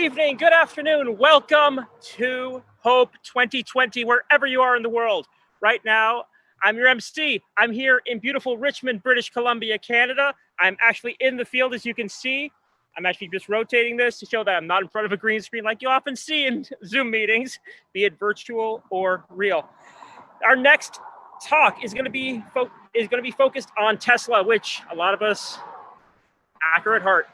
evening, good afternoon. Welcome to Hope 2020, wherever you are in the world. Right now, I'm your MC. I'm here in beautiful Richmond, British Columbia, Canada. I'm actually in the field, as you can see. I'm actually just rotating this to show that I'm not in front of a green screen like you often see in Zoom meetings, be it virtual or real. Our next talk is going to be focused on Tesla, which a lot of us are at heart.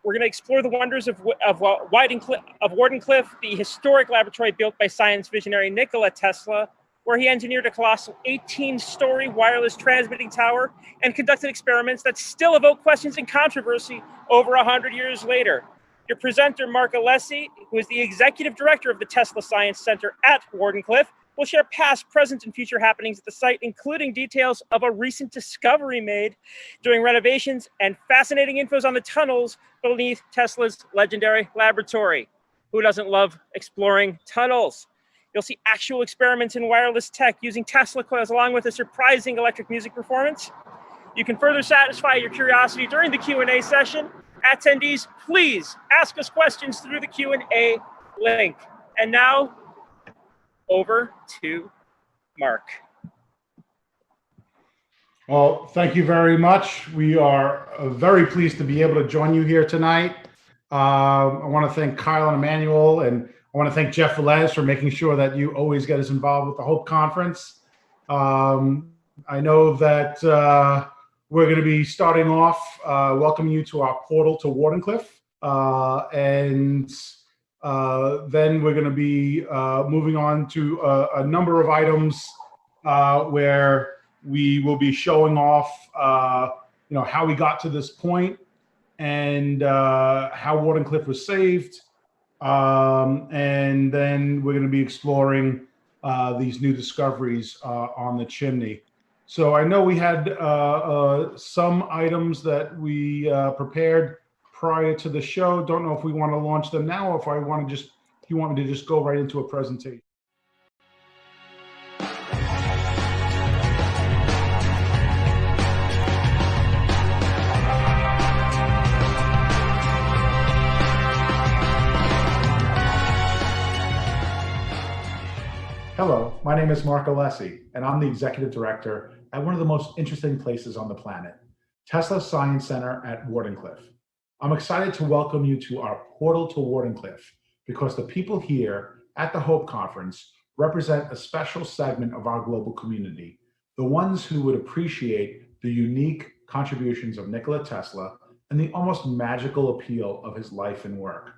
We're going to explore the wonders of Wardenclyffe, the historic laboratory built by science visionary Nikola Tesla, where he engineered a colossal 18-story wireless transmitting tower and conducted experiments that still evoke questions and controversy over 100 years later. Your presenter, Marc Alessi, who is the executive director of the Tesla Science Center at Wardenclyffe, will share past, present, and future happenings at the site, including details of a recent discovery made during renovations and fascinating infos on the tunnels beneath Tesla's legendary laboratory. Who doesn't love exploring tunnels? You'll see actual experiments in wireless tech using Tesla coils, along with a surprising electric music performance. You can further satisfy your curiosity during the Q&A session. Attendees, please ask us questions through the Q&A link. And now, over to Marc. Well, thank you very much. We are very pleased to be able to join you here tonight. I want to thank Kyle and Emmanuel, and I want to thank Jeff Velez for making sure that you always get us involved with the Hope Conference. I know that we're going to be starting off welcoming you to our portal to Wardenclyffe, and then we're going to be moving on to a number of items where we will be showing off, how we got to this point and how Wardenclyffe was saved. And then we're going to be exploring these new discoveries on the chimney. So I know we had some items that we prepared prior to the show. Don't know if we want to launch them now or if you want me to just go right into a presentation. Hello, my name is Marc Alessi, and I'm the executive director at one of the most interesting places on the planet, Tesla Science Center at Wardenclyffe. I'm excited to welcome you to our portal to Wardenclyffe because the people here at the Hope Conference represent a special segment of our global community, the ones who would appreciate the unique contributions of Nikola Tesla and the almost magical appeal of his life and work.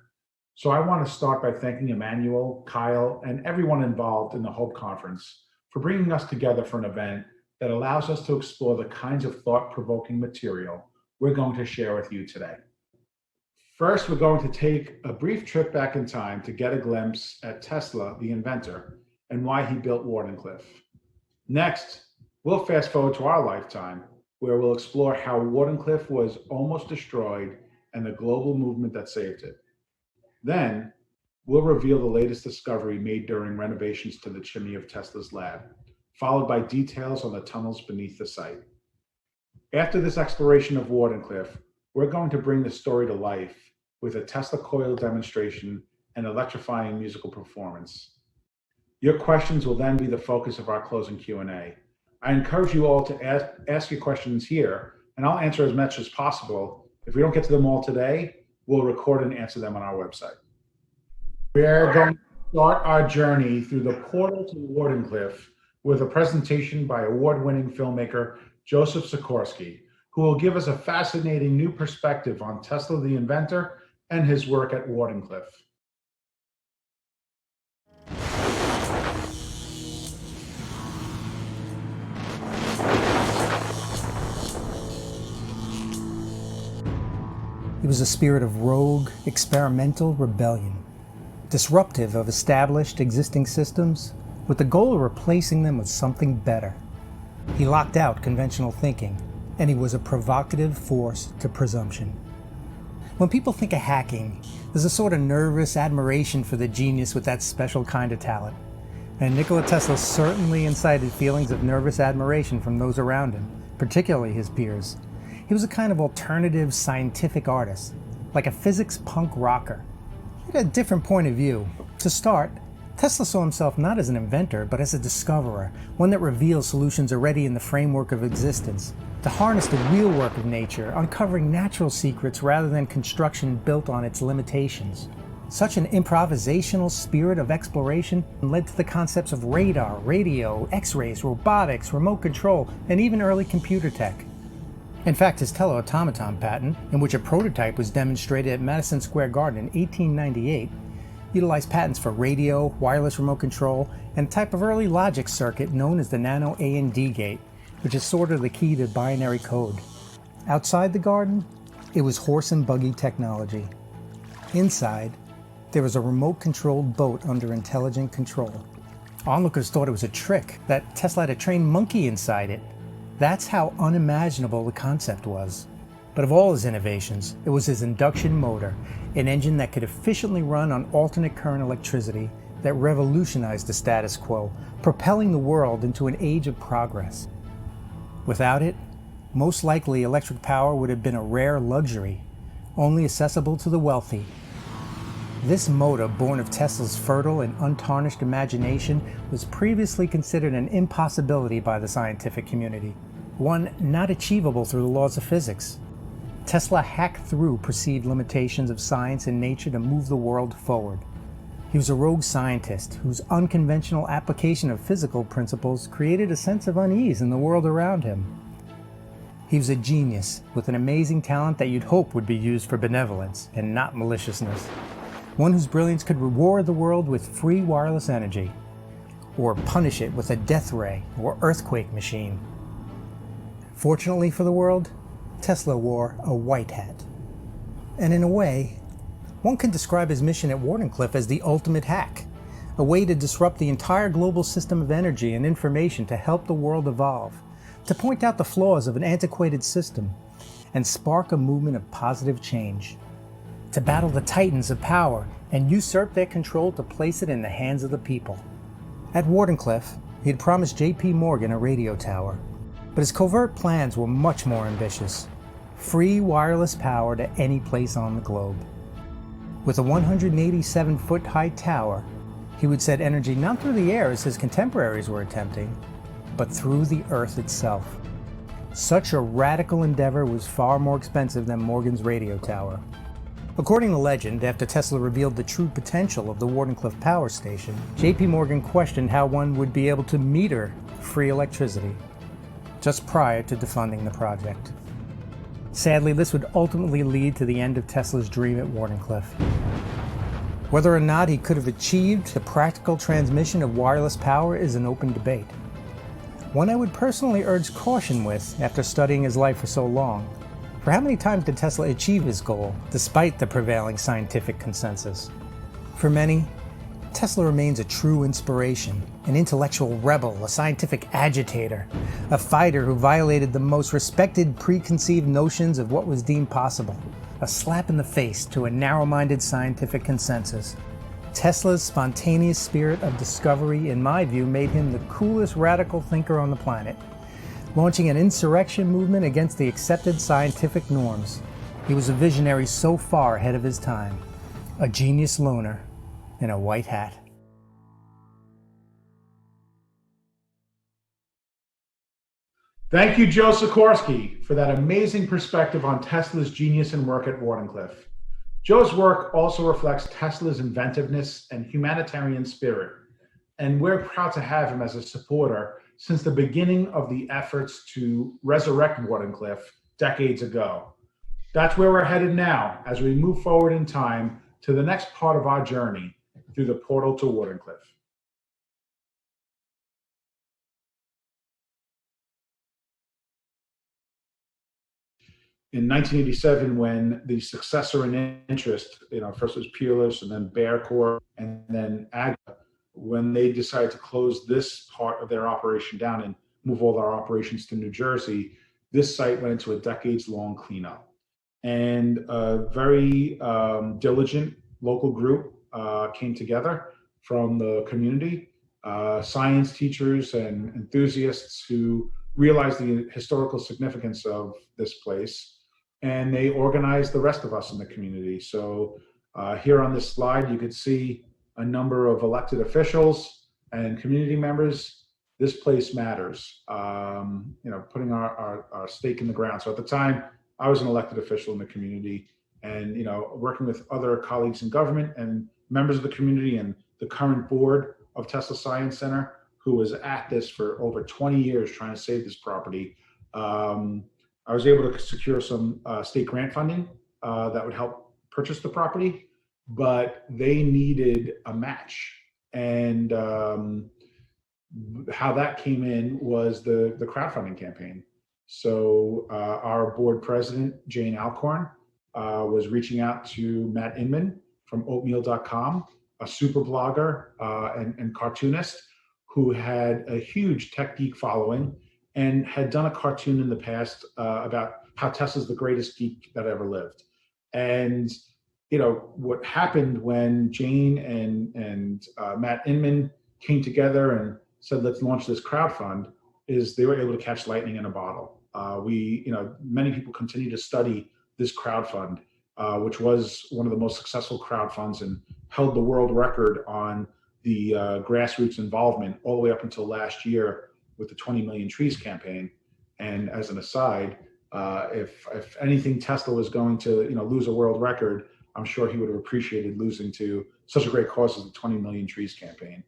So I want to start by thanking Emmanuel, Kyle, and everyone involved in the Hope Conference for bringing us together for an event that allows us to explore the kinds of thought-provoking material we're going to share with you today. First, we're going to take a brief trip back in time to get a glimpse at Tesla, the inventor, and why he built Wardenclyffe. Next, we'll fast forward to our lifetime, where we'll explore how Wardenclyffe was almost destroyed and the global movement that saved it. Then, we'll reveal the latest discovery made during renovations to the chimney of Tesla's lab, followed by details on the tunnels beneath the site. After this exploration of Wardenclyffe, we're going to bring the story to life with a Tesla coil demonstration and electrifying musical performance. Your questions will then be the focus of our closing Q&A. I encourage you all to ask your questions here, and I'll answer as much as possible. If we don't get to them all today, we'll record and answer them on our website. We're going to start our journey through the portal to Wardenclyffe with a presentation by award-winning filmmaker Joseph Sikorski, who will give us a fascinating new perspective on Tesla the inventor and his work at Wardenclyffe. It was a spirit of rogue, experimental rebellion, disruptive of established existing systems, with the goal of replacing them with something better. He locked out conventional thinking, and he was a provocative force to presumption. When people think of hacking, there's a sort of nervous admiration for the genius with that special kind of talent. And Nikola Tesla certainly incited feelings of nervous admiration from those around him, particularly his peers. He was a kind of alternative scientific artist, like a physics punk rocker, He had a different point of view. To start, Tesla saw himself not as an inventor, but as a discoverer, one that reveals solutions already in the framework of existence. To harness the real work of nature, uncovering natural secrets rather than construction built on its limitations. Such an improvisational spirit of exploration led to the concepts of radar, radio, X-rays, robotics, remote control, and even early computer tech. In fact, his teleautomaton patent, in which a prototype was demonstrated at Madison Square Garden in 1898, utilized patents for radio, wireless remote control, and a type of early logic circuit known as the nano A and D gate, which is sort of the key to binary code. Outside the garden, it was horse and buggy technology. Inside, there was a remote-controlled boat under intelligent control. Onlookers thought it was a trick, that Tesla had a trained monkey inside it. That's how unimaginable the concept was. But of all his innovations, it was his induction motor, an engine that could efficiently run on alternate current electricity that revolutionized the status quo, propelling the world into an age of progress. Without it, most likely electric power would have been a rare luxury, only accessible to the wealthy. This motor, born of Tesla's fertile and untarnished imagination, was previously considered an impossibility by the scientific community, one not achievable through the laws of physics. Tesla hacked through perceived limitations of science and nature to move the world forward. He was a rogue scientist whose unconventional application of physical principles created a sense of unease in the world around him. He was a genius with an amazing talent that you'd hope would be used for benevolence and not maliciousness. One whose brilliance could reward the world with free wireless energy, or punish it with a death ray or earthquake machine. Fortunately for the world, Tesla wore a white hat. And in a way, one can describe his mission at Wardenclyffe as the ultimate hack, a way to disrupt the entire global system of energy and information to help the world evolve, to point out the flaws of an antiquated system, and spark a movement of positive change, to battle the titans of power and usurp their control to place it in the hands of the people. At Wardenclyffe, he had promised J.P. Morgan a radio tower, but his covert plans were much more ambitious. Free wireless power to any place on the globe. With a 187-foot-high tower, he would set energy not through the air as his contemporaries were attempting, but through the Earth itself. Such a radical endeavor was far more expensive than Morgan's radio tower. According to legend, after Tesla revealed the true potential of the Wardenclyffe power station, J.P. Morgan questioned how one would be able to meter free electricity, just prior to defunding the project. Sadly, this would ultimately lead to the end of Tesla's dream at Wardenclyffe. Whether or not he could have achieved the practical transmission of wireless power is an open debate. One I would personally urge caution with after studying his life for so long. For how many times did Tesla achieve his goal, despite the prevailing scientific consensus? For many, Tesla remains a true inspiration, an intellectual rebel, a scientific agitator, a fighter who violated the most respected preconceived notions of what was deemed possible, a slap in the face to a narrow-minded scientific consensus. Tesla's spontaneous spirit of discovery, in my view, made him the coolest radical thinker on the planet, launching an insurrection movement against the accepted scientific norms. He was a visionary so far ahead of his time, a genius loner in a white hat. Thank you, Joe Sikorski, for that amazing perspective on Tesla's genius and work at Wardenclyffe. Joe's work also reflects Tesla's inventiveness and humanitarian spirit, and we're proud to have him as a supporter since the beginning of the efforts to resurrect Wardenclyffe decades ago. That's where we're headed now as we move forward in time to the next part of our journey through the portal to Wardenclyffe. In 1987, when the successor in interest, first was Peerless and then Bearcorp and then AGA, when they decided to close this part of their operation down and move all their operations to New Jersey, this site went into a decades-long cleanup. And a very diligent local group came together from the community, science teachers and enthusiasts who realized the historical significance of this place, and they organized the rest of us in the community. So Here on this slide, you could see a number of elected officials and community members. This place matters, putting our stake in the ground. So at the time, I was an elected official in the community, and working with other colleagues in government and members of the community and the current board of Tesla Science Center, who was at this for over 20 years trying to save this property. I was able to secure some state grant funding that would help purchase the property, but they needed a match. And how that came in was the crowdfunding campaign. So our board president, Jane Alcorn, was reaching out to Matt Inman from oatmeal.com, a super blogger and cartoonist who had a huge tech geek following and had done a cartoon in the past about how Tesla's the greatest geek that ever lived. And what happened when Jane and Matt Inman came together and said, let's launch this crowdfund, is they were able to catch lightning in a bottle. Many people continue to study this crowdfund, which was one of the most successful crowdfunds and held the world record on the grassroots involvement all the way up until last year with the 20 Million Trees campaign. And as an aside, if anything Tesla was going to lose a world record, I'm sure he would have appreciated losing to such a great cause as the 20 Million Trees campaign.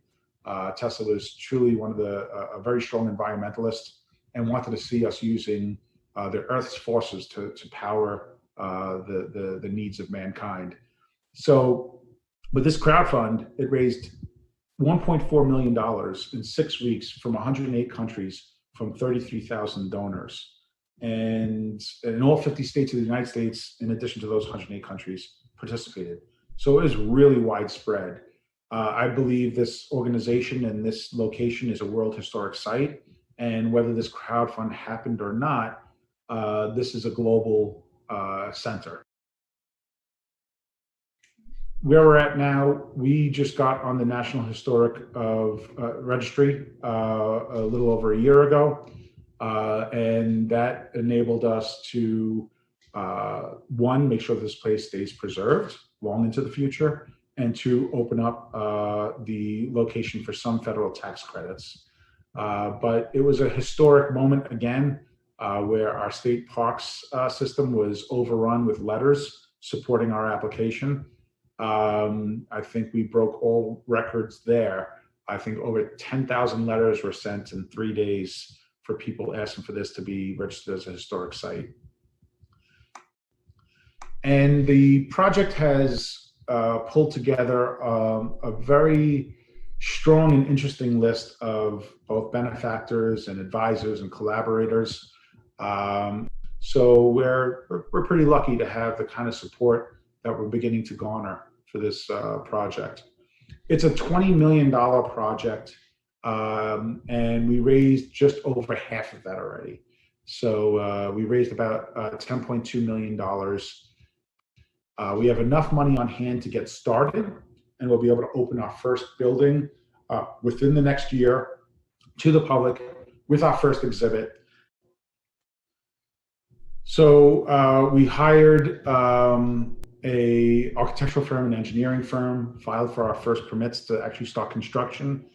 Tesla was truly one of a very strong environmentalist and wanted to see us using the Earth's forces to power the needs of mankind. So with this crowdfund, it raised $1.4 million in 6 weeks from 108 countries from 33,000 donors. And in all 50 states of the United States, in addition to those 108 countries, participated. So it was really widespread. I believe this organization and this location is a World Historic Site. And whether this crowdfund happened or not, this is a global center. Where we're at now, we just got on the National Historic Registry a little over a year ago. And that enabled us to, one, make sure this place stays preserved long into the future, and two, open up the location for some federal tax credits. But it was a historic moment again, where our state parks system was overrun with letters supporting our application. I think we broke all records there. I think over 10,000 letters were sent in 3 days for people asking for this to be registered as a historic site. And the project has pulled together a very strong and interesting list of both benefactors and advisors and collaborators. So we're pretty lucky to have the kind of support that we're beginning to garner for this project. It's a $20 million project, and we raised just over half of that already. So we raised about $10.2 million. We have enough money on hand to get started, and we'll be able to open our first building within the next year to the public with our first exhibit. So we hired a architectural firm and engineering firm, filed for our first permits to actually start construction,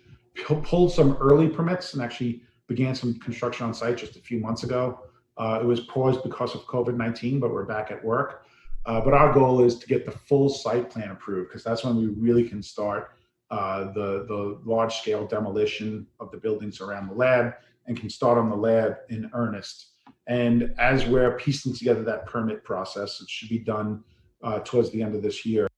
pulled some early permits and actually began some construction on site just a few months ago. It was paused because of COVID-19, but we're back at work. But our goal is to get the full site plan approved, because that's when we really can start the large-scale demolition of the buildings around the lab and can start on the lab in earnest. And as we're piecing together that permit process, it should be done towards the end of this year.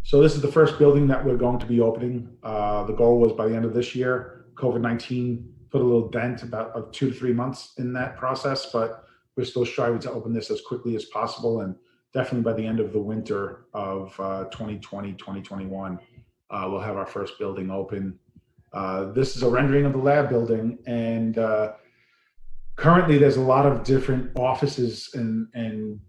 So this is the first building that we're going to be opening. The goal was by the end of this year. COVID-19 put a little dent of 2 to 3 months in that process, but we're still striving to open this as quickly as possible, and definitely by the end of the winter of 2020, 2021, we'll have our first building open. This is a rendering of the lab building, and currently there's a lot of different offices and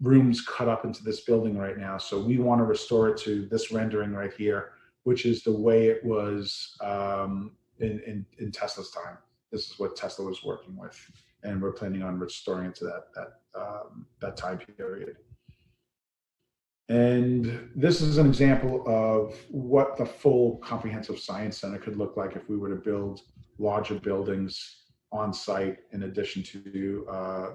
rooms cut up into this building right now. So we want to restore it to this rendering right here, which is the way it was in Tesla's time. This is what Tesla was working with, and we're planning on restoring it to that time period. And this is an example of what the full comprehensive science center could look like if we were to build larger buildings on site in addition to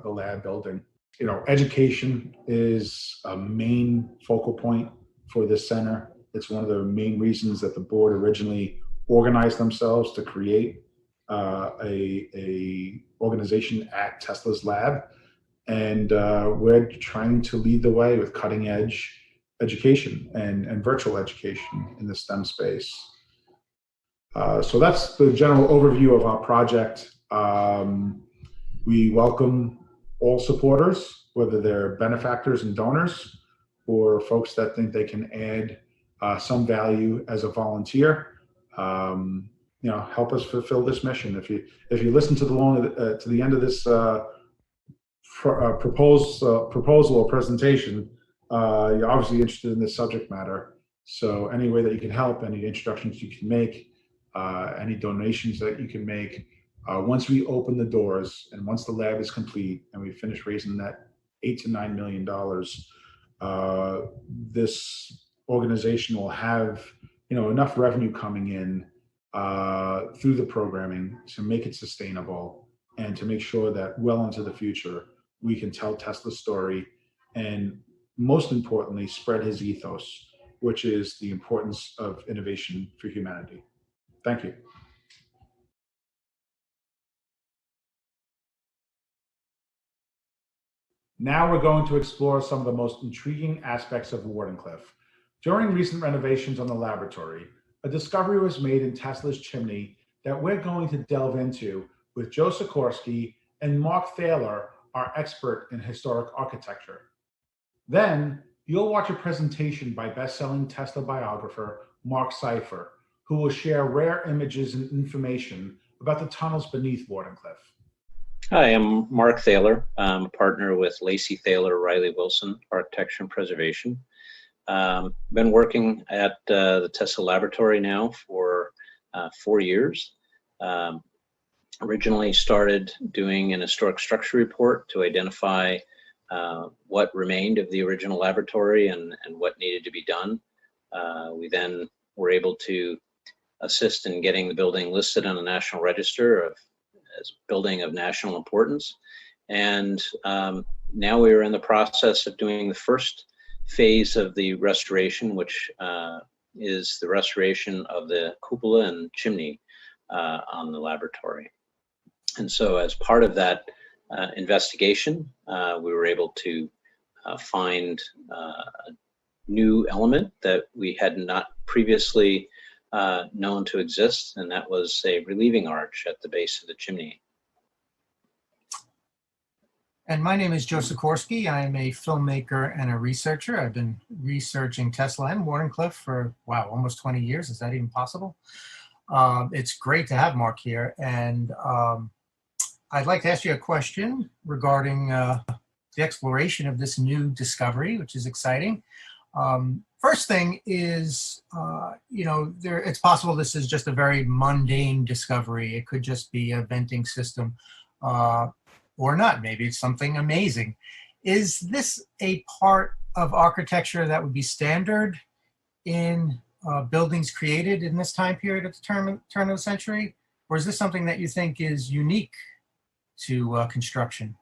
the lab building. You know, education is a main focal point for this center. It's one of the main reasons that the board originally organized themselves to create a organization at Tesla's lab. And we're trying to lead the way with cutting edge education and virtual education in the STEM space. So that's the general overview of our project. We welcome all supporters, whether they're benefactors and donors or folks that think they can add some value as a volunteer. You know, help us fulfill this mission. If you listen to the end of this proposal or presentation, you're obviously interested in this subject matter. So any way that you can help, any introductions you can make, any donations that you can make, once we open the doors and once the lab is complete and we finish raising that $8 to $9 million, this organization will have, you know, enough revenue coming in through the programming to make it sustainable and to make sure that well into the future we can tell Tesla's story and, most importantly, spread his ethos, which is the importance of innovation for humanity. Thank you. Now we're going to explore some of the most intriguing aspects of Wardenclyffe. During recent renovations on the laboratory, a discovery was made in Tesla's chimney that we're going to delve into with Joseph Sikorski and Marc Thaler, our expert in historic architecture. Then you'll watch a presentation by best-selling Tesla biographer Marc Seifer, who will share rare images and information about the tunnels beneath Wardenclyffe. Hi, I'm Marc Thaler. I'm a partner with Alessi, Thaler, Riley Wilson, Architecture and Preservation. Been working at the Tesla laboratory now for 4 years. Originally started doing an historic structure report to identify what remained of the original laboratory and what needed to be done. We then were able to assist in getting the building listed on the National Register as building of national importance. And now we are in the process of doing the first phase of the restoration, which is the restoration of the cupola and chimney on the laboratory. And so as part of that investigation, we were able to find a new element that we had not previously known to exist, and that was a relieving arch at the base of the chimney. And my name is Joseph Sikorski. I'm a filmmaker and a researcher. I've been researching Tesla and Wardenclyffe for, wow, almost 20 years. Is that even possible? It's great to have Marc here. And I'd like to ask you a question regarding the exploration of this new discovery, which is exciting. First thing is, you know, it's possible this is just a very mundane discovery. It could just be a venting system or not. Maybe it's something amazing. Is this a part of architecture that would be standard in buildings created in this time period at the turn of the century? Or is this something that you think is unique to construction?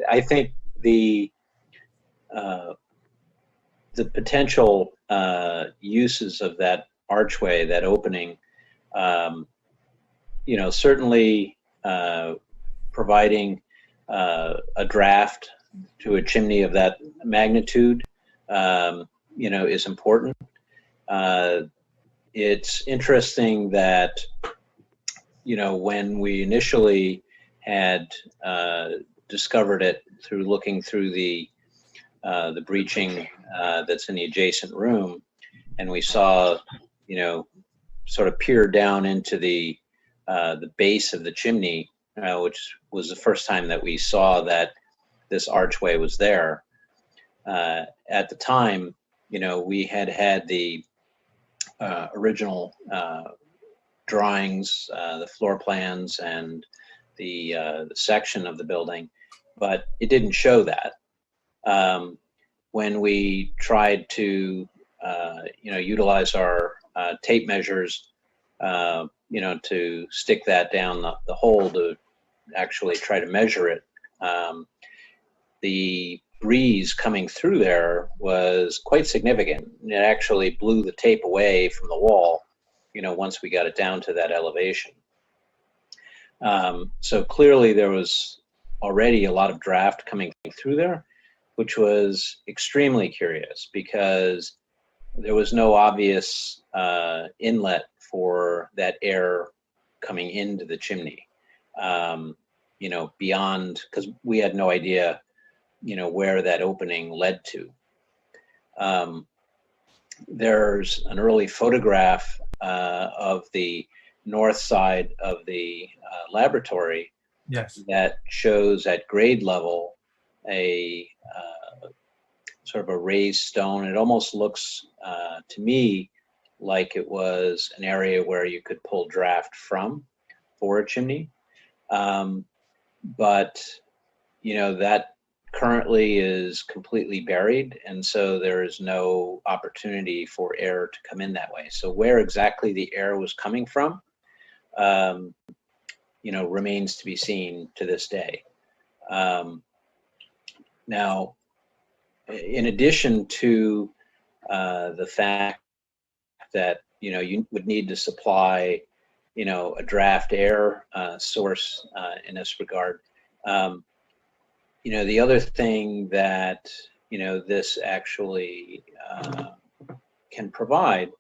I think the potential uses of that archway, that opening, you know, certainly providing a draft to a chimney of that magnitude, you know, is important. It's interesting that, you know, when we initially had discovered it through looking through the breaching that's in the adjacent room, and we saw, you know, sort of peer down into the base of the chimney, which was the first time that we saw that this archway was there. At the time, you know, we had the original drawings, the floor plans, and the section of the building, but it didn't show that. when we tried to, utilize our tape measures, to stick that down the hole to actually try to measure it, the breeze coming through there was quite significant. It actually blew the tape away from the wall, once we got it down to that elevation. So clearly there was already a lot of draft coming through there, which was extremely curious because there was no obvious inlet for that air coming into the chimney, beyond, because we had no idea, where that opening led to. There's an early photograph of the north side of the laboratory. Yes. That shows at grade level a sort of a raised stone. It almost looks to me like it was an area where you could pull draft from for a chimney. But, that currently is completely buried, and so there is no opportunity for air to come in that way. So where exactly the air was coming from, remains to be seen to this day. Now, in addition to the fact that, you would need to supply, a draft air source in this regard, the other thing that, this actually can provide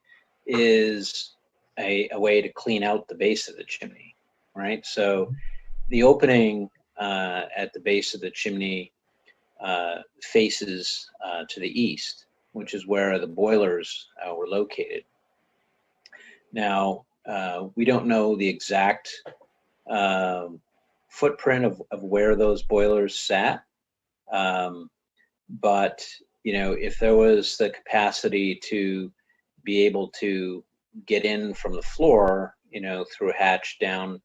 is a way to clean out the base of the chimney, right? So the opening at the base of the chimney faces to the east, which is where the boilers were located. Now, we don't know the exact footprint of where those boilers sat, but if there was the capacity to be able to get in from the floor, through a hatch down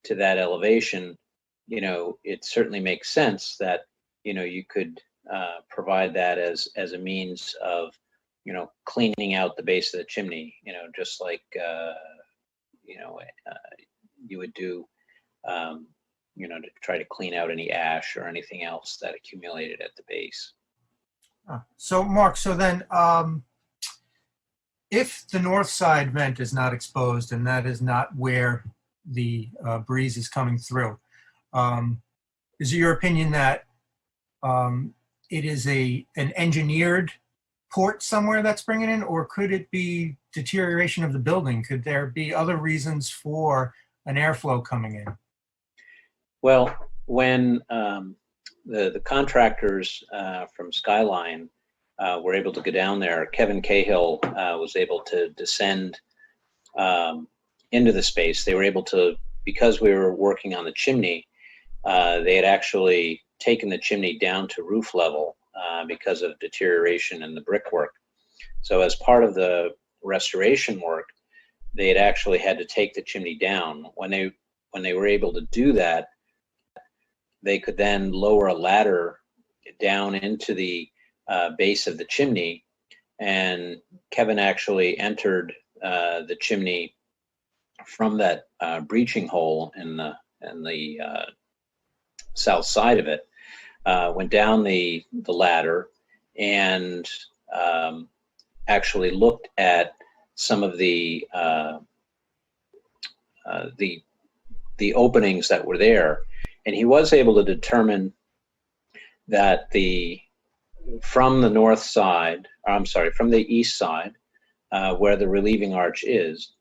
to that elevation, it certainly makes sense that you could provide that as a means of cleaning out the base of the chimney, just like you would do to try to clean out any ash or anything else that accumulated at the base. So Marc, so then if the north side vent is not exposed and that is not where the breeze is coming through, is it your opinion that it is an engineered port somewhere that's bringing in, or could it be deterioration of the building? Could there be other reasons for an airflow coming in? Well, when the contractors from Skyline were able to go down there, Kevin Cahill was able to descend into the space. They were able to, because we were working on the chimney, they had actually taken the chimney down to roof level because of deterioration in the brickwork. So as part of the restoration work, they had actually had to take the chimney down. When they were able to do that, they could then lower a ladder down into the base of the chimney, and Kevin actually entered the chimney from that breaching hole in the south side of it, went down the ladder and actually looked at some of the openings that were there, and he was able to determine that from the north side, from the east side, where the relieving arch is,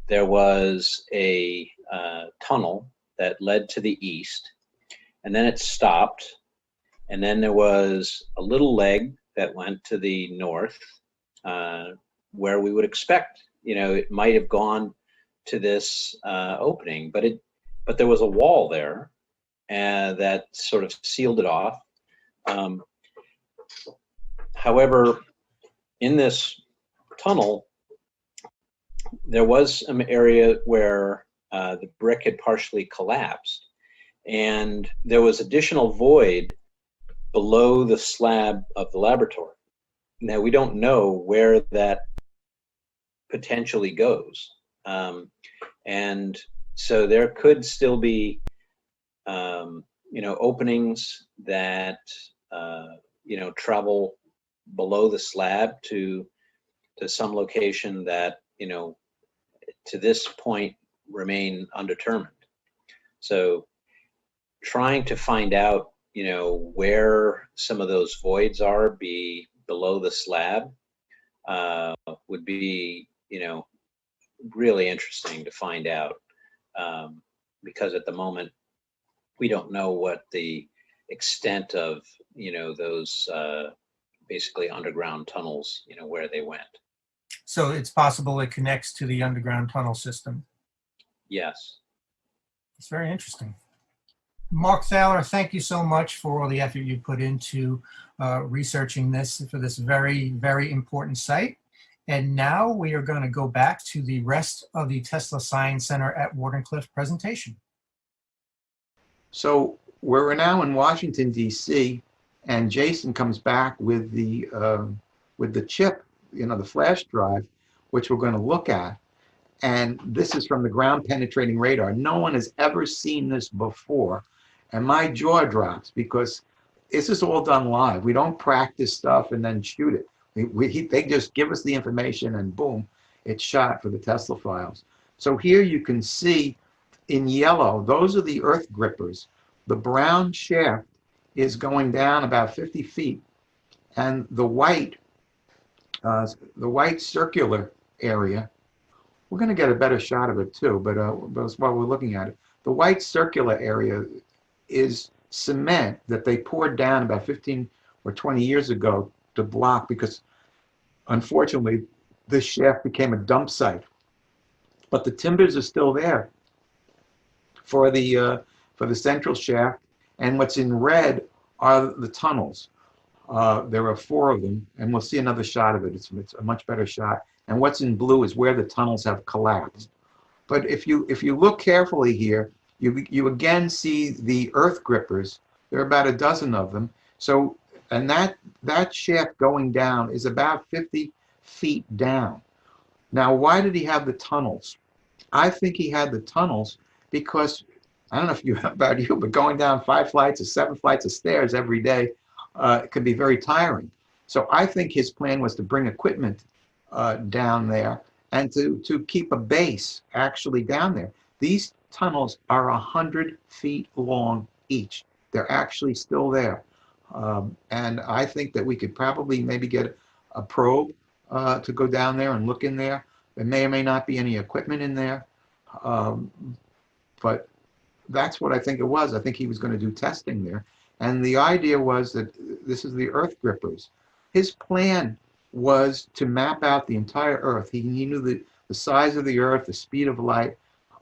there was a tunnel that led to the east, and then it stopped, and then there was a little leg that went to the north, where we would expect, it might have gone to this opening, but there was a wall there that sort of sealed it off. However, in this tunnel, there was an area where the brick had partially collapsed, and there was additional void below the slab of the laboratory. Now, we don't know where that potentially goes. And so there could still be, openings that, travel below the slab to some location that, to this point remain undetermined. So trying to find out, where some of those voids are below the slab would be, really interesting to find out, because at the moment we don't know what the extent of, those basically underground tunnels, where they went. So it's possible it connects to the underground tunnel system. Yes. It's very interesting. Marc Thaler, thank you so much for all the effort you put into researching this for this very, very important site. And now we are going to go back to the rest of the Tesla Science Center at Wardenclyffe presentation. So we're now in Washington, D.C., and Jason comes back with the chip, the flash drive, which we're going to look at. And this is from the ground penetrating radar. No one has ever seen this before. And my jaw drops because this is all done live. We don't practice stuff and then shoot it. They just give us the information and boom, it's shot for the Tesla files. So here you can see in yellow, those are the earth grippers. The brown shaft is going down about 50 feet. And the white circular area, we're going to get a better shot of it too, but while we're looking at it, the white circular area is cement that they poured down about 15 or 20 years ago to block, because unfortunately this shaft became a dump site. But the timbers are still there for the central shaft, and what's in red are the tunnels. There are 4 of them, and we'll see another shot of it. It's a much better shot. And what's in blue is where the tunnels have collapsed. But if you look carefully here, you again see the earth grippers. There are about a dozen of them. So, and that shaft going down is about 50 feet down. Now, why did he have the tunnels? I think he had the tunnels because, I don't know about you, but going down 5 flights or 7 flights of stairs every day can be very tiring. So I think his plan was to bring equipment down there and to keep a base actually down there. These tunnels are 100 feet long each. They're actually still there. And I think that we could probably maybe get a probe to go down there and look in there. There may or may not be any equipment in there. But that's what I think it was. I think he was going to do testing there. And the idea was that this is the earth grippers. His plan was to map out the entire Earth. He knew the size of the Earth, the speed of light,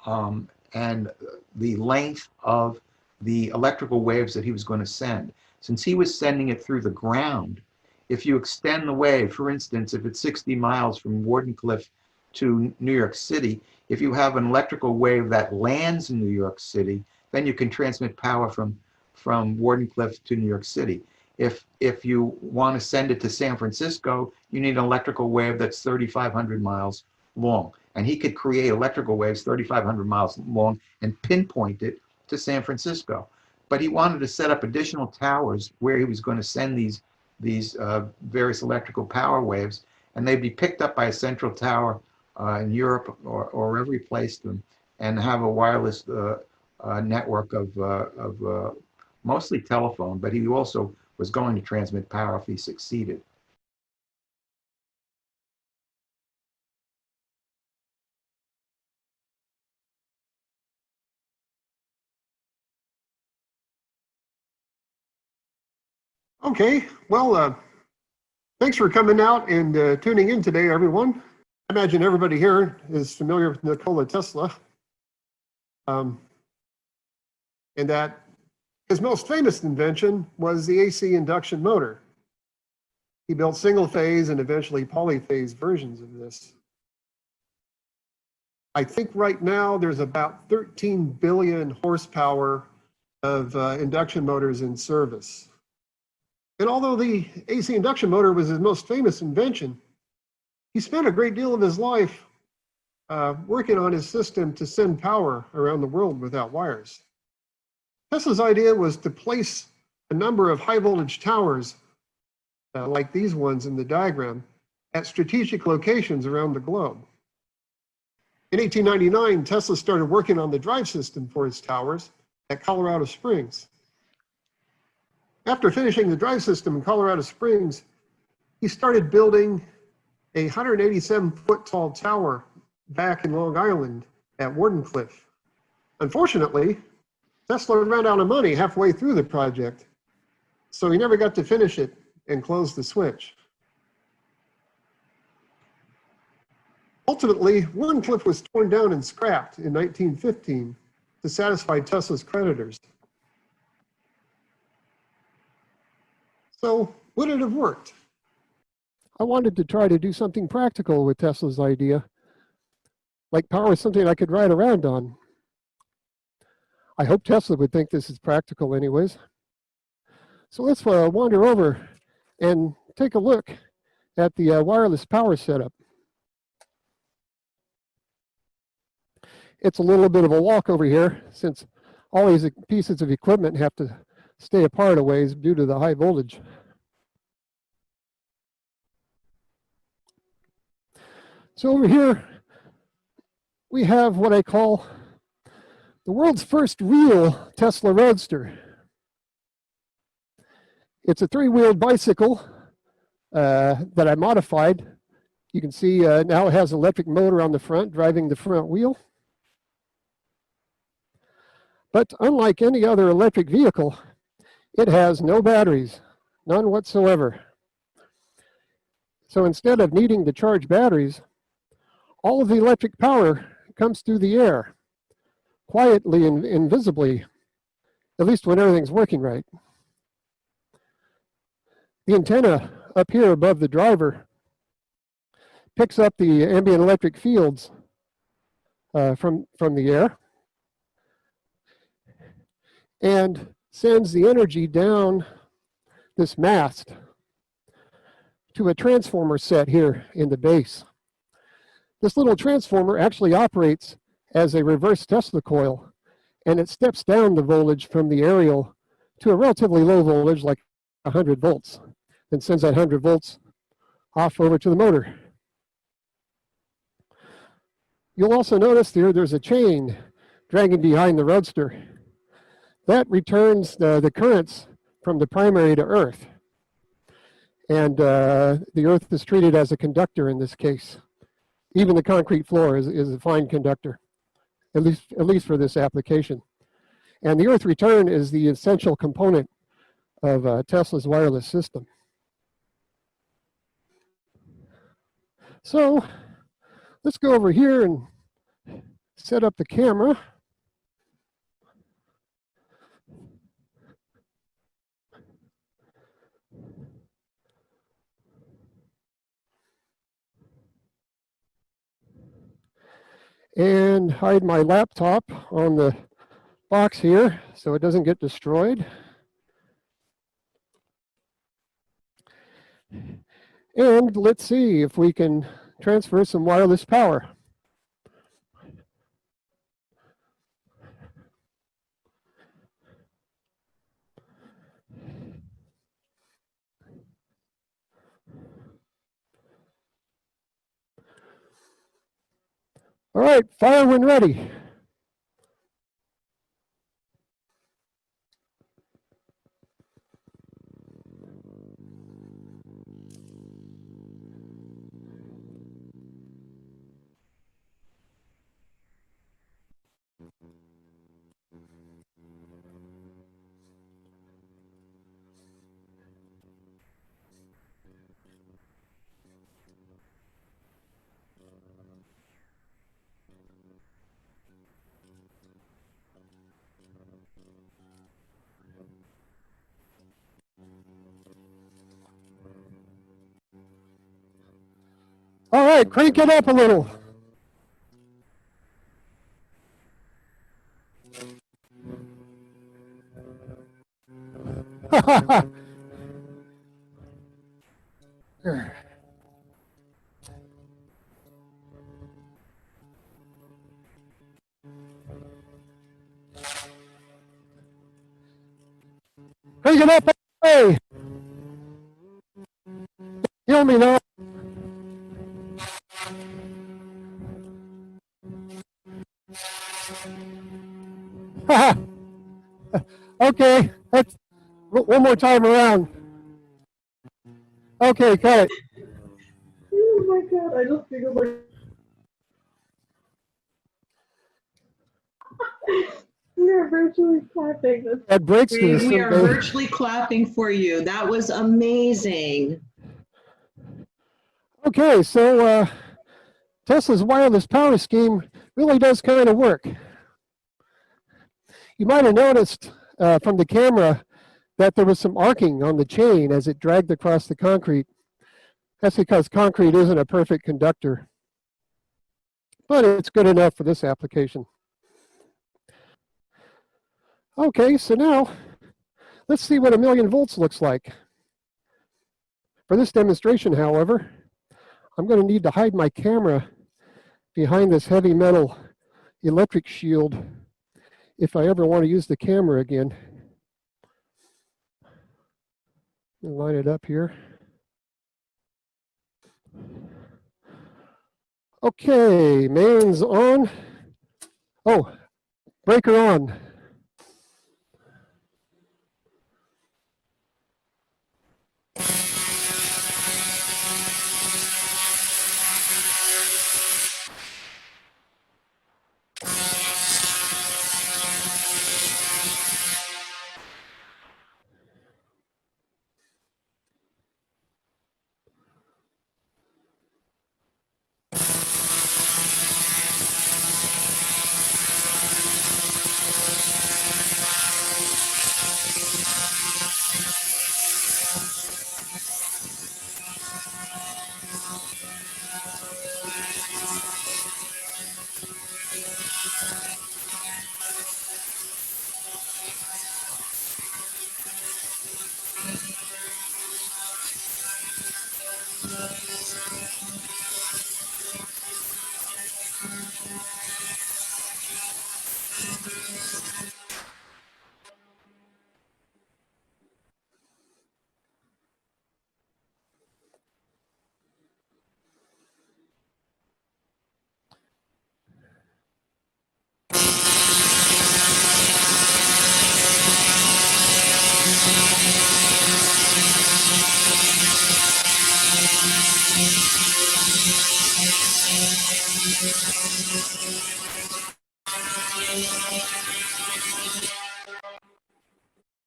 and the length of the electrical waves that he was going to send. Since he was sending it through the ground, if you extend the wave, for instance, if it's 60 miles from Wardenclyffe to New York City, if you have an electrical wave that lands in New York City, then you can transmit power from Wardenclyffe to New York City. If you want to send it to San Francisco, you need an electrical wave that's 3,500 miles long. And he could create electrical waves 3,500 miles long and pinpoint it to San Francisco. But he wanted to set up additional towers where he was going to send these various electrical power waves, and they'd be picked up by a central tower in Europe or wherever he placed them, and have a wireless network of mostly telephone, but he also was going to transmit power if he succeeded. Okay, well, thanks for coming out and tuning in today, everyone. I imagine everybody here is familiar with Nikola Tesla, and that his most famous invention was the AC induction motor. He built single-phase and eventually polyphase versions of this. I think right now there's about 13 billion horsepower of induction motors in service. And although the AC induction motor was his most famous invention, he spent a great deal of his life working on his system to send power around the world without wires. Tesla's idea was to place a number of high voltage towers, like these ones in the diagram, at strategic locations around the globe. In 1899, Tesla started working on the drive system for his towers at Colorado Springs. After finishing the drive system in Colorado Springs, he started building a 187-foot tall tower back in Long Island at Wardenclyffe. Unfortunately, Tesla ran out of money halfway through the project, so he never got to finish it and close the switch. Ultimately, Wardenclyffe was torn down and scrapped in 1915 to satisfy Tesla's creditors. So, would it have worked? I wanted to try to do something practical with Tesla's idea, like power something I could ride around on. I hope Tesla would think this is practical anyways. So let's wander over and take a look at the wireless power setup. It's a little bit of a walk over here since all these pieces of equipment have to stay apart a ways due to the high voltage. So over here, we have what I call the world's first real Tesla Roadster. It's a three-wheeled bicycle that I modified. You can see now it has an electric motor on the front driving the front wheel. But unlike any other electric vehicle, it has no batteries, none whatsoever. So instead of needing to charge batteries, all of the electric power comes through the air, quietly and invisibly, at least when everything's working right. The antenna up here above the driver picks up the ambient electric fields from the air and sends the energy down this mast to a transformer set here in the base. This little transformer actually operates as a reverse Tesla coil, and it steps down the voltage from the aerial to a relatively low voltage, like 100 volts, then sends that 100 volts off over to the motor. You'll also notice there's a chain dragging behind the Roadster. That returns the currents from the primary to Earth. And the Earth is treated as a conductor in this case. Even the concrete floor is a fine conductor, at least for this application. And the Earth return is the essential component of Tesla's wireless system. So let's go over here and set up the camera. And hide my laptop on the box here so it doesn't get destroyed. And let's see if we can transfer some wireless power. All right, fire when ready. All right, crank it up a little. Bring it up. Hey, heal me now. Okay, that's one more time around. Okay, cut it. Oh my god, I just figured like we are virtually clapping. That breaks the We system, are baby. virtually clapping for you. That was amazing. Okay, so Tesla's wireless power scheme really does kind of work. You might have noticed from the camera that there was some arcing on the chain as it dragged across the concrete. That's because concrete isn't a perfect conductor, but it's good enough for this application. Okay, so now let's see what 1,000,000 volts looks like. For this demonstration, however, I'm going to need to hide my camera behind this heavy metal electric shield if I ever want to use the camera again. Line it up here. Okay, mains on. Oh, breaker on.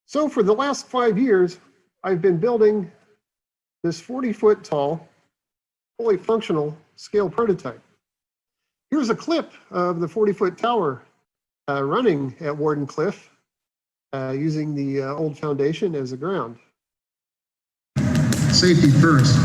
So for the last 5 years, I've been building this 40-foot tall, fully functional scale prototype. Here's a clip of the 40-foot tower running at Wardenclyffe using the old foundation as a ground. Safety first.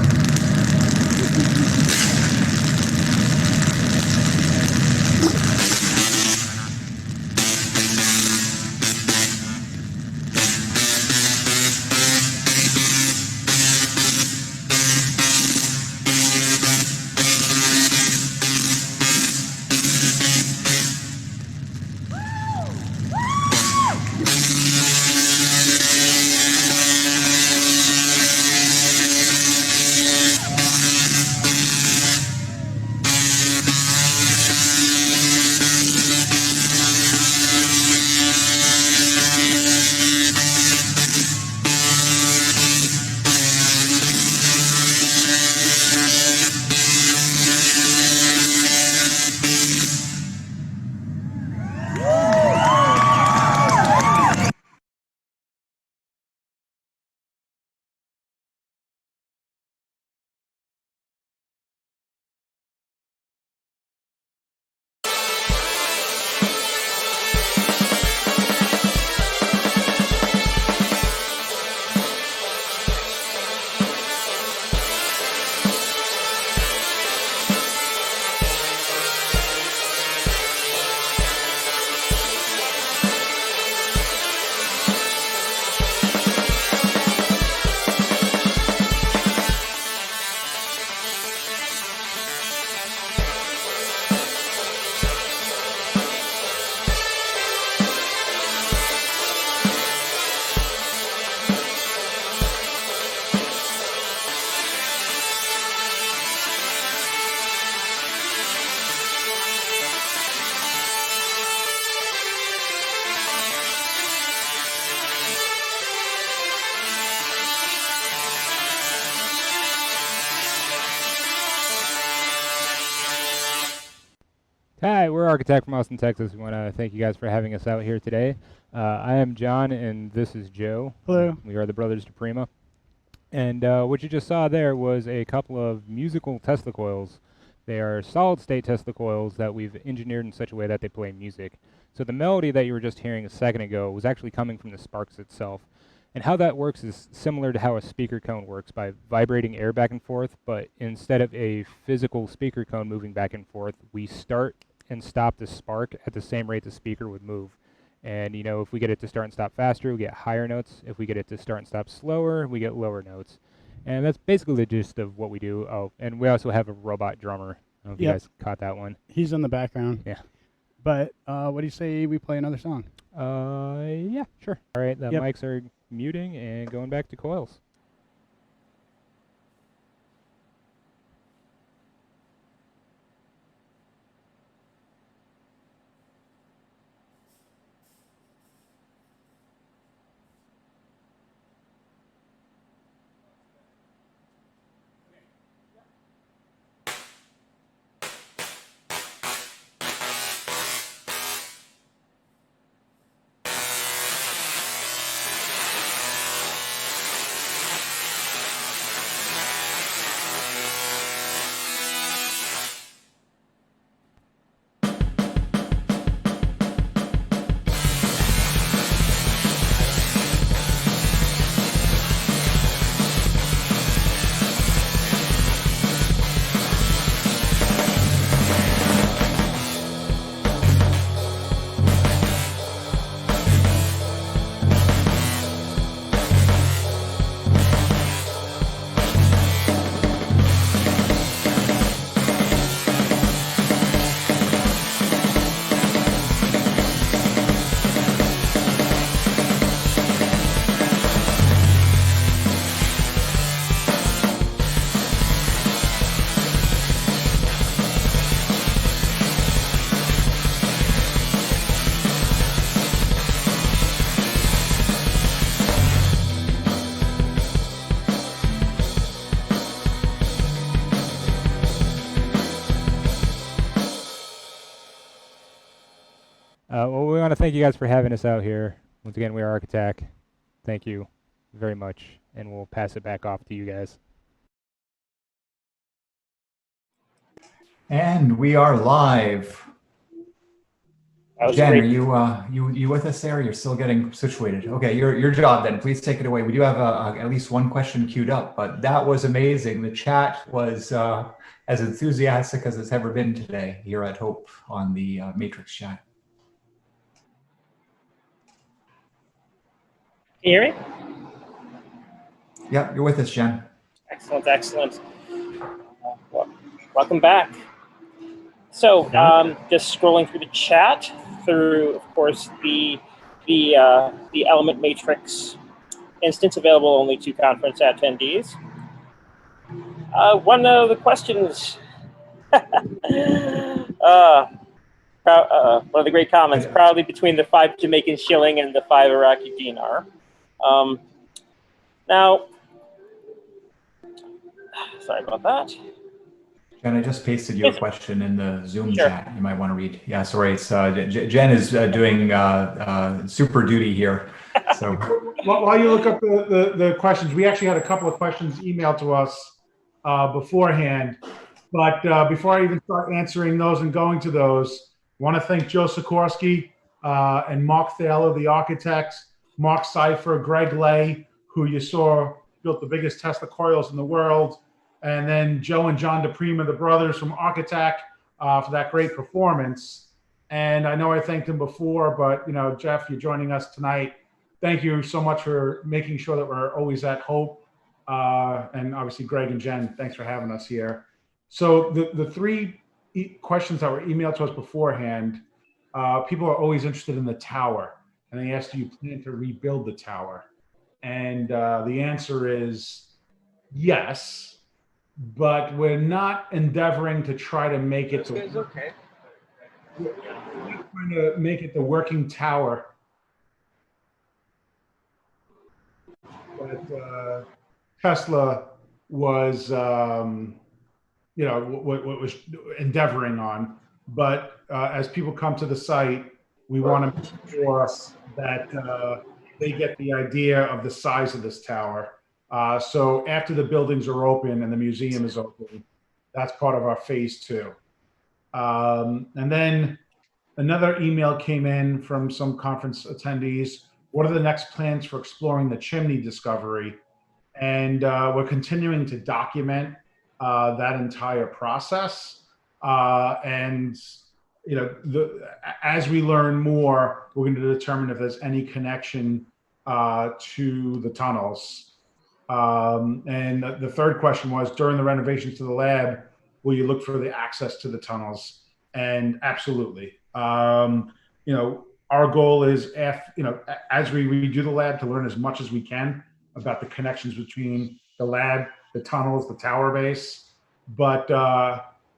Hi, we're ArcAttack from Austin, Texas. We want to thank you guys for having us out here today. I am John, and this is Joe. Hello. We are the brothers DePrima. And what you just saw there was a couple of musical Tesla coils. They are solid-state Tesla coils that we've engineered in such a way that they play music. So the melody that you were just hearing a second ago was actually coming from the sparks itself. And how that works is similar to how a speaker cone works by vibrating air back and forth, but instead of a physical speaker cone moving back and forth, we start and stop the spark at the same rate the speaker would move. And you know, if we get it to start and stop faster, we get higher notes. If we get it to start and stop slower, we get lower notes. And that's basically the gist of what we do. Oh, and we also have a robot drummer. I don't know if you guys caught that one. He's in the background. Yeah. But what do you say we play another song? Yeah, sure. All right, the mics are muting and going back to coils. Well, we want to thank you guys for having us out here. Once again, we are ArcAttack. Thank you very much, and we'll pass it back off to you guys. And we are live. Jen, great. Are you with us there? You're still getting situated. Okay, your job then. Please take it away. We do have at least one question queued up, but that was amazing. The chat was as enthusiastic as it's ever been today here at Hope on the Matrix chat. Can you hear me? Yep, you're with us, Jen. Excellent, excellent. Welcome back. So, just scrolling through the chat, through, of course, the Element Matrix instance available only to conference attendees. One of the questions, one of the great comments, proudly between the 5 Jamaican shilling and the 5 Iraqi dinar. Now, sorry about that. Jen, I just pasted your question in the Zoom chat. You might want to read. Yeah, sorry. It's Jen is doing super duty here. So while you look up the questions, we actually had a couple of questions emailed to us beforehand. But before I even start answering those and going to those, I want to thank Joseph Sikorski and Marc Thaler, the architects, Marc Seifer, Greg Lay, who you saw built the biggest Tesla coils in the world, and then Joe and John DePrima, the brothers from ArcAttack, for that great performance. And I know I thanked him before, but you know, Jeff, you're joining us tonight. Thank you so much for making sure that we're always at Hope. And obviously, Greg and Jen, thanks for having us here. So the 3 questions that were emailed to us beforehand, people are always interested in the tower. And they asked, do you plan to rebuild the tower? And the answer is yes, but we're not endeavoring to try to make it We're trying to make it the working tower that Tesla was, what was endeavoring on. But as people come to the site, we want to make sure that they get the idea of the size of this tower. So after the buildings are open and the museum is open, that's part of our phase 2. And then another email came in from some conference attendees. What are the next plans for exploring the chimney discovery? And we're continuing to document that entire process. And as we learn more, we're going to determine if there's any connection to the tunnels. And the third question was, during the renovations to the lab, will you look for the access to the tunnels? And absolutely. Our goal is, as we redo the lab, to learn as much as we can about the connections between the lab, the tunnels, the tower base. But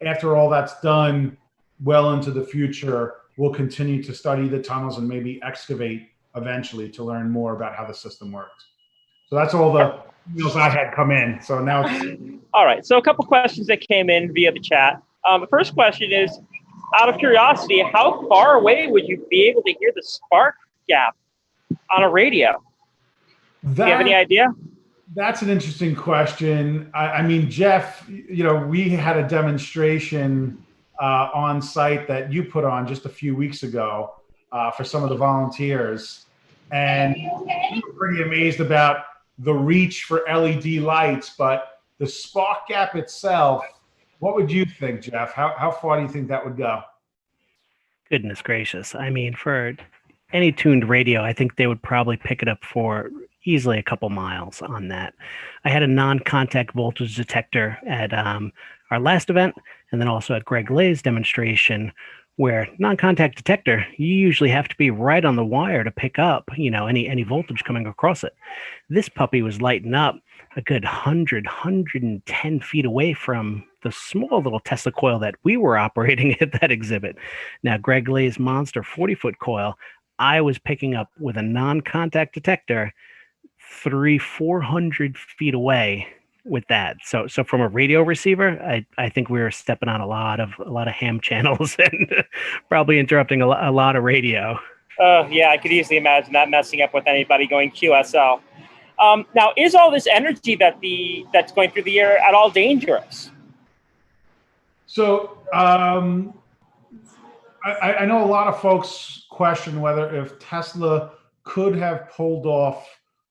after all that's done, well into the future, we'll continue to study the tunnels and maybe excavate eventually to learn more about how the system works. So that's all the emails I had come in. So now it's... All right. So a couple questions that came in via the chat. The first question is, out of curiosity, how far away would you be able to hear the spark gap on a radio? Do you have any idea? That's an interesting question. I mean, Jeff, we had a demonstration on site that you put on just a few weeks ago for some of the volunteers. And we were pretty amazed about the reach for LED lights, but the spark gap itself, what would you think, Jeff? How far do you think that would go? Goodness gracious. I mean, for any tuned radio, I think they would probably pick it up for easily a couple miles on that. I had a non-contact voltage detector at our last event, and then also at Greg Lay's demonstration, where non-contact detector, you usually have to be right on the wire to pick up, any voltage coming across it. This puppy was lighting up a good 110 feet away from the small little Tesla coil that we were operating at that exhibit. Now, Greg Lay's monster 40-foot coil, I was picking up with a non-contact detector 300-400 feet away with that. So from a radio receiver, I think we were stepping on a lot of ham channels and probably interrupting a lot of radio. Yeah, I could easily imagine that messing up with anybody going QSL. Now, is all this energy that's going through the air at all dangerous? So I know a lot of folks question whether if Tesla could have pulled off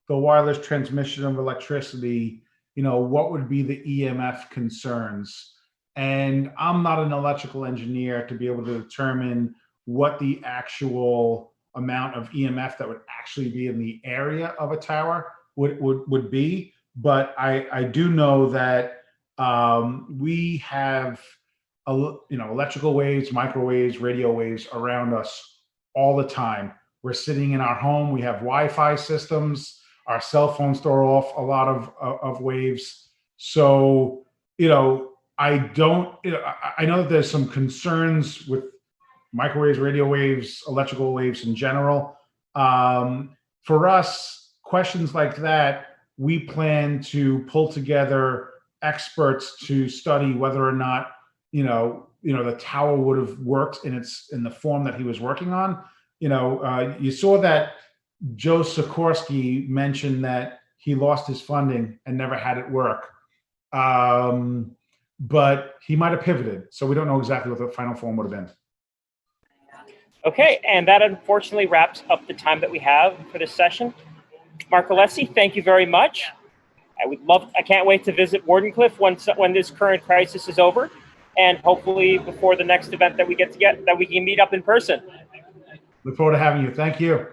the wireless transmission of electricity, what would be the EMF concerns? And I'm not an electrical engineer to be able to determine what the actual amount of EMF that would actually be in the area of a tower would be. But I do know that we have electrical waves, microwaves, radio waves around us all the time. We're sitting in our home, we have Wi-Fi systems, our cell phones throw off a lot of waves. So, I know that there's some concerns with microwaves, radio waves, electrical waves in general. For us, questions like that, we plan to pull together experts to study whether or not, the tower would have worked in the form that he was working on. You saw that Joseph Sikorski mentioned that he lost his funding and never had it work. But he might have pivoted. So we don't know exactly what the final form would have been. Okay, and that unfortunately wraps up the time that we have for this session. Marc Alessi, thank you very much. I can't wait to visit Wardenclyffe when this current crisis is over, and hopefully before the next event that we can meet up in person. Look forward to having you. Thank you.